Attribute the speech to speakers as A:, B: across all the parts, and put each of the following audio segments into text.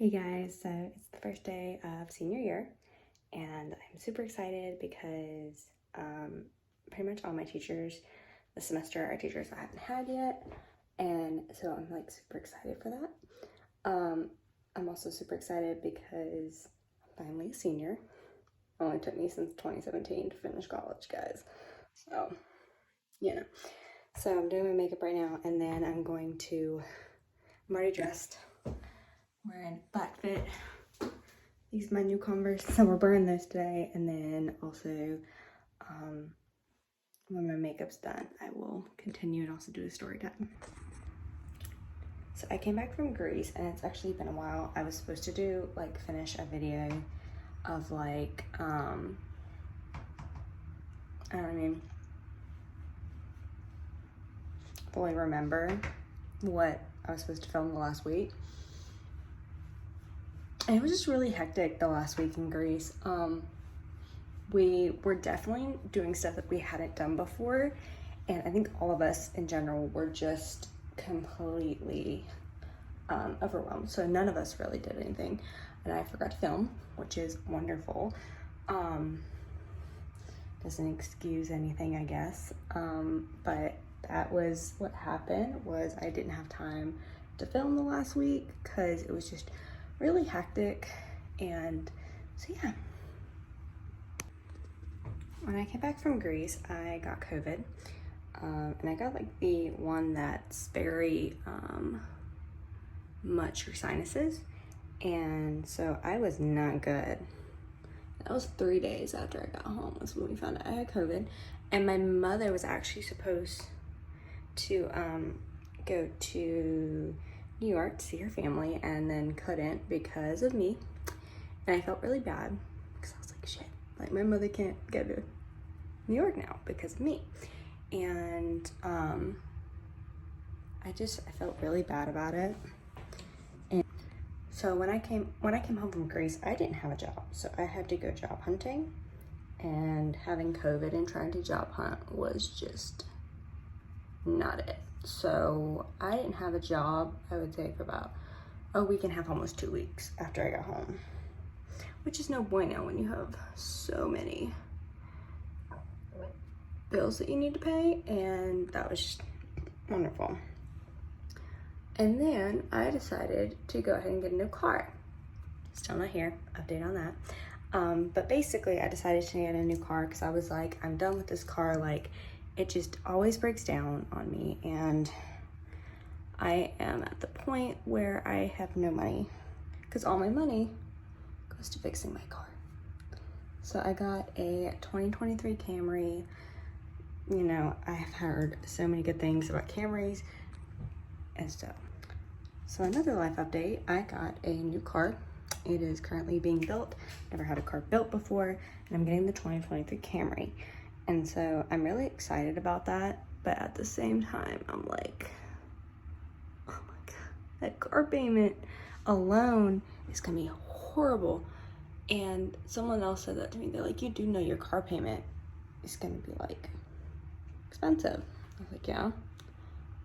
A: Hey guys, so it's the first day of senior year and I'm super excited because pretty much all my teachers this semester are teachers I haven't had yet, and so I'm like super excited for that. I'm also super excited because I'm finally a senior. It only took me since 2017 to finish college, guys. So, So I'm doing my makeup right now, and then I'm already dressed, wearing black fit. These are my new Converse, so we're burning those today, and then also when my makeup's done, I will continue and also do a story time. So I came back from Greece, and it's actually been a while. I was supposed to finish a video of I don't fully remember what I was supposed to film the last week. And it was just really hectic the last week in Greece. We were definitely doing stuff that we hadn't done before, and I think all of us in general were just completely overwhelmed. So none of us really did anything, and I forgot to film, which is wonderful. Doesn't excuse anything, I guess, but that was what happened. Was I didn't have time to film the last week because it was just really hectic. And so yeah, when I came back from Greece, I got COVID, and I got the one that's very much your sinuses, and so I was not good. That was 3 days after I got home was when we found out I had COVID, and my mother was actually supposed to go to New York to see her family, and then couldn't because of me, and I felt really bad because I was like, shit, my mother can't go to New York now because of me. And I felt really bad about it. And so when I came home from Greece, I didn't have a job, so I had to go job hunting, and having COVID and trying to job hunt was just not it. So I didn't have a job, I would say, for about a week and a half, almost 2 weeks after I got home, which is no bueno when you have so many bills that you need to pay, and that was just wonderful. And then I decided to go ahead and get a new car. Still not here, update on that. But basically I decided to get a new car because I was like, I'm done with this car. It just always breaks down on me, and I am at the point where I have no money because all my money goes to fixing my car. So I got a 2023 Camry. You know, I have heard so many good things about Camrys and stuff. So another life update, I got a new car. It is currently being built. Never had a car built before, and I'm getting the 2023 Camry. And so I'm really excited about that, but at the same time, I'm like, oh my God, that car payment alone is gonna be horrible. And someone else said that to me. They're like, you do know your car payment is gonna be expensive. I was like, yeah,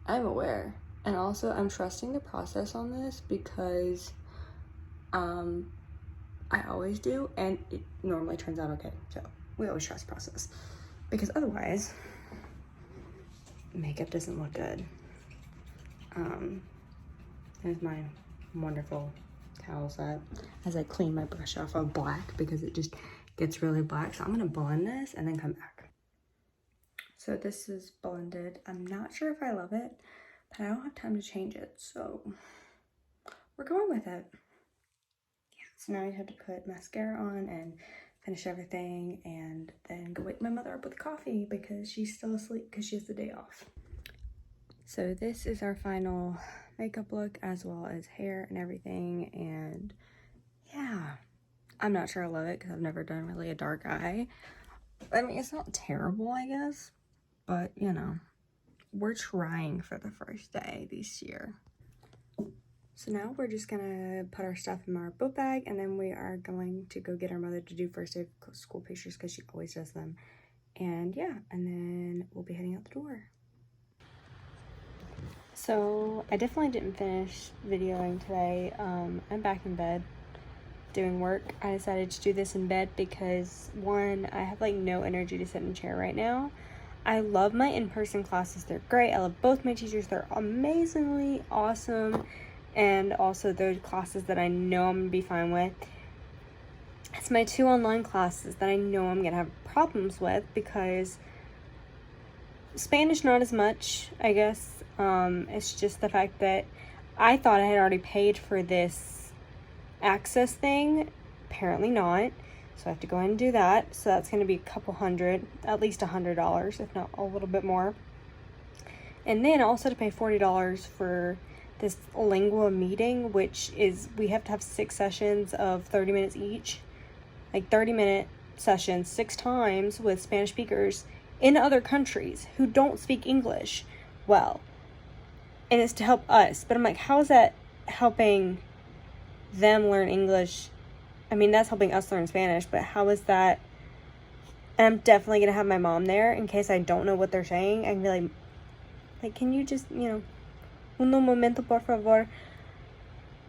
A: I'm aware. And also I'm trusting the process on this because I always do, and it normally turns out okay. So we always trust the process, because otherwise makeup doesn't look good. Here's my wonderful towel set as I clean my brush off of black because it just gets really black. So I'm gonna blend this and then come back. So this is blended. I'm not sure if I love it, but I don't have time to change it, so we're going with it. Yeah, so now I have to put mascara on and finish everything, and then go wake my mother up with coffee because she's still asleep because she has the day off. So this is our final makeup look, as well as hair and everything, and yeah, I'm not sure I love it because I've never done really a dark eye. I mean, it's not terrible, I guess, but you know, we're trying for the first day this year. So now we're just gonna put our stuff in our book bag, and then we are going to go get our mother to do first day of school pictures because she always does them. And yeah, and then we'll be heading out the door. So I definitely didn't finish videoing today. I'm back in bed doing work. I decided to do this in bed because, one, I have like no energy to sit in a chair right now. I love my in-person classes. They're great. I love both my teachers. They're amazingly awesome. And also those classes that I know I'm going to be fine with. It's my 2 online classes that I know I'm going to have problems with because Spanish not as much, I guess. It's just the fact that I thought I had already paid for this access thing. Apparently not. So I have to go ahead and do that. So that's going to be a couple hundred, at least $100, if not a little bit more. And then also to pay $40 for this lingua meeting, which is, we have to have 6 sessions of 30 minutes each. Like 30-minute sessions 6 times with Spanish speakers in other countries who don't speak English well. And it's to help us. But I'm like, how is that helping them learn English? I mean, that's helping us learn Spanish, but how is that? And I'm definitely going to have my mom there in case I don't know what they're saying. I can be like, can you just, un momento, por favor?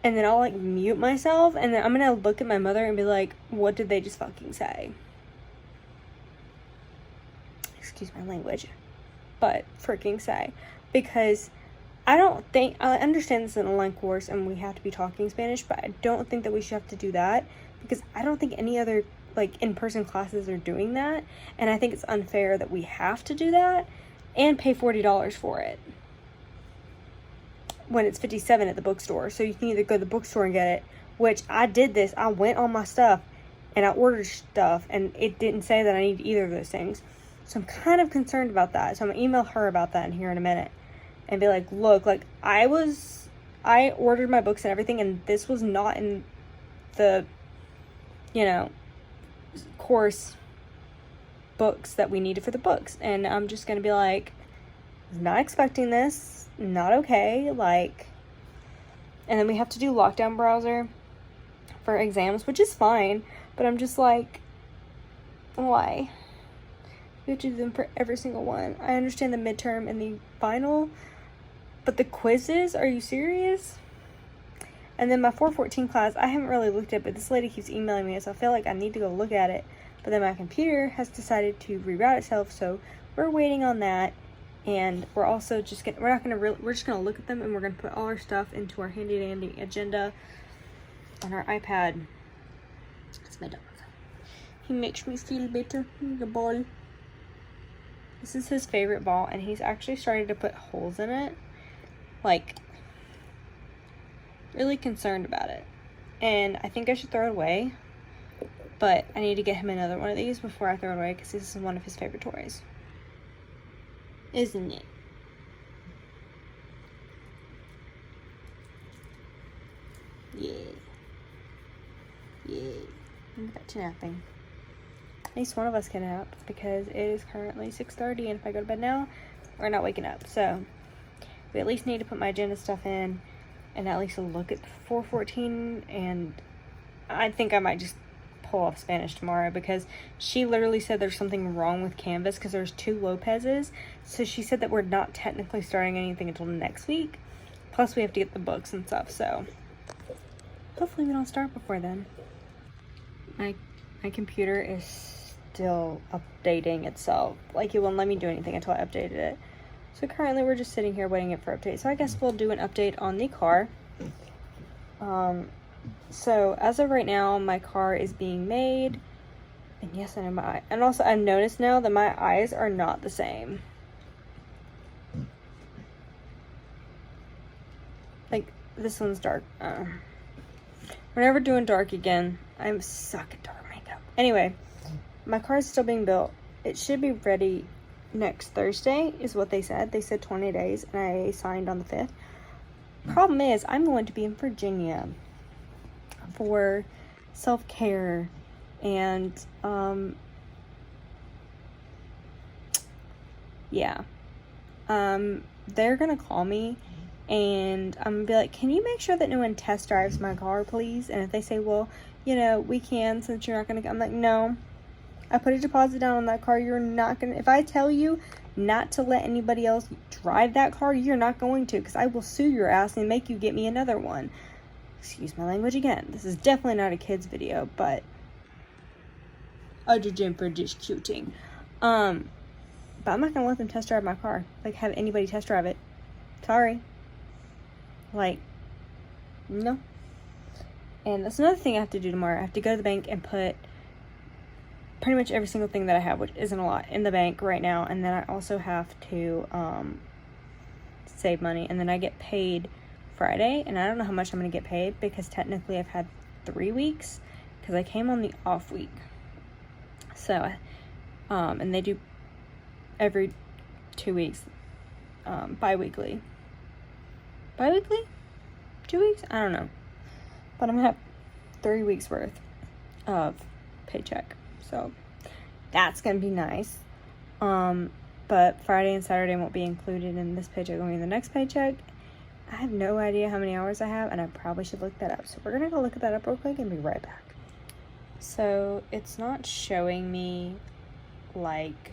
A: And then I'll, like, mute myself, and then I'm going to look at my mother and be like, what did they just fucking say? Excuse my language. But freaking say. Because I understand this is an online course and we have to be talking Spanish, but I don't think that we should have to do that because I don't think any other, like, in-person classes are doing that. And I think it's unfair that we have to do that and pay $40 for it when it's $57 at the bookstore. So you can either go to the bookstore and get it, which I did this. I went on my stuff and I ordered stuff and it didn't say that I need either of those things. So I'm kind of concerned about that. So I'm going to email her about that in here in a minute and be like, look, like, I ordered my books and everything, and this was not in the, course books that we needed for the books. And I'm just going to be like, not expecting this, not okay, like, and then we have to do lockdown browser for exams, which is fine, but I'm just like, why? We have to do them for every single one. I understand the midterm and the final, but the quizzes, are you serious? And then my 414 class, I haven't really looked at it, but this lady keeps emailing me, so I feel like I need to go look at it. But then my computer has decided to reroute itself, so we're waiting on that. And we're also just we're just gonna look at them, and we're gonna put all our stuff into our handy dandy agenda on our iPad. That's my dog. He makes me feel better. The ball. This is his favorite ball, and he's actually started to put holes in it. Like, really concerned about it. And I think I should throw it away. But I need to get him another one of these before I throw it away, because this is one of his favorite toys. Isn't it? Yeah. I'm back to napping. At least one of us can nap, because it is currently 6:30, and if I go to bed now, we're not waking up. So we at least need to put my agenda stuff in and at least look at 414, and I think I might just pull off Spanish tomorrow, because she literally said there's something wrong with Canvas because there's 2 Lopez's. So she said that we're not technically starting anything until next week. Plus we have to get the books and stuff, so hopefully we don't start before then. My computer is still updating itself. Like, it won't let me do anything until I updated it. So currently we're just sitting here waiting for update. So I guess we'll do an update on the car. So as of right now, my car is being made. And yes, I know my eye. And also I've noticed now that my eyes are not the same. Like, this one's dark. We're never doing dark again. I suck at dark makeup. Anyway, my car is still being built. It should be ready next Thursday, is what they said. They said 20 days, and I signed on the 5th. Problem is, I'm going to be in Virginia for self-care, and they're gonna call me, and I'm gonna be like, can you make sure that no one test drives my car, please? And if they say, well, we can, since you're not gonna, I'm like, no, I put a deposit down on that car. You're not gonna, if I tell you not to let anybody else drive that car, you're not going to, because I will sue your ass and make you get me another one. Excuse my language again. This is definitely not a kid's video, but urgent for disputing. But I'm not gonna let them test drive my car. Like, have anybody test drive it. Sorry. Like, no. And that's another thing I have to do tomorrow. I have to go to the bank and put pretty much every single thing that I have, which isn't a lot, in the bank right now. And then I also have to save money. And then I get paid Friday. And I don't know how much I'm going to get paid, because technically I've had 3 weeks, because I came on the off week. So, and they do every 2 weeks, bi-weekly. Bi-weekly? 2 weeks? I don't know. But I'm gonna have 3 weeks worth of paycheck. So that's gonna be nice. But Friday and Saturday won't be included in this paycheck, only in the next paycheck. I have no idea how many hours I have, and I probably should look that up. So we're gonna go look that up real quick and be right back. So it's not showing me like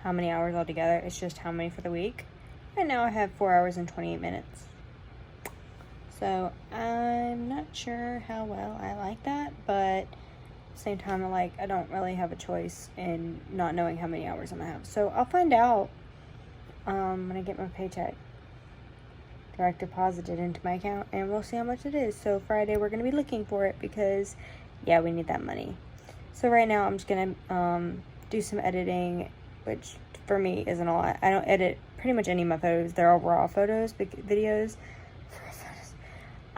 A: how many hours altogether. It's just how many for the week. Right now I have 4 hours and 28 minutes. So I'm not sure how well I like that, but at the same time, I don't really have a choice in not knowing how many hours I'm gonna have. So I'll find out when I get my paycheck direct deposited into my account, and we'll see how much it is. So Friday we're gonna be looking for it, because yeah, we need that money. So right now I'm just gonna do some editing, which for me isn't a lot. I don't edit pretty much any of my photos. They're all raw photos, videos.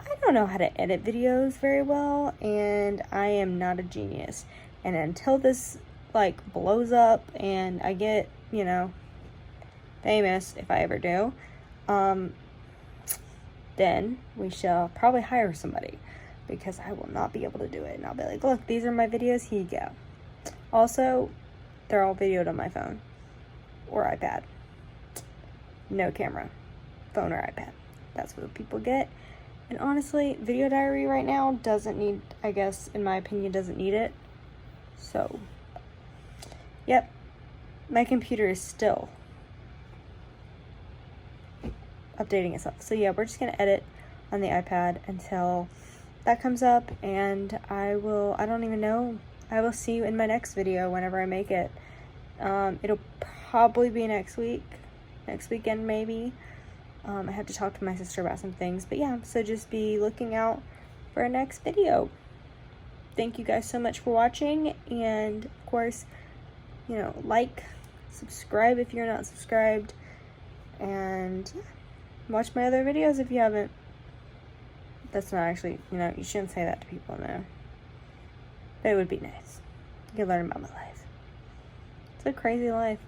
A: I don't know how to edit videos very well, and I am not a genius. And until this blows up and I get, famous, if I ever do, then we shall probably hire somebody, because I will not be able to do it. And I'll be like, look, these are my videos, here you go. Also, they're all videoed on my phone or iPad. No camera, phone or iPad. That's what people get. And honestly, video diary right now doesn't need, I guess, in my opinion, doesn't need it. So, yep, my computer is still updating itself. So yeah, we're just going to edit on the iPad until that comes up, and I don't even know, I will see you in my next video whenever I make it. It'll probably be next weekend maybe. I have to talk to my sister about some things, but yeah, so just be looking out for our next video. Thank you guys so much for watching, and of course, like, subscribe if you're not subscribed, and watch my other videos if you haven't. That's not actually, you shouldn't say that to people, no. But it would be nice. You can learn about my life. It's a crazy life.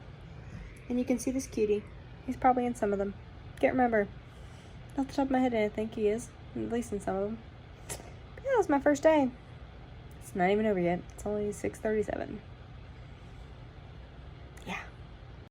A: And you can see this cutie. He's probably in some of them. Can't remember. Off the top of my head, I think he is. At least in some of them. But yeah, it was my first day. It's not even over yet. It's only 6:37.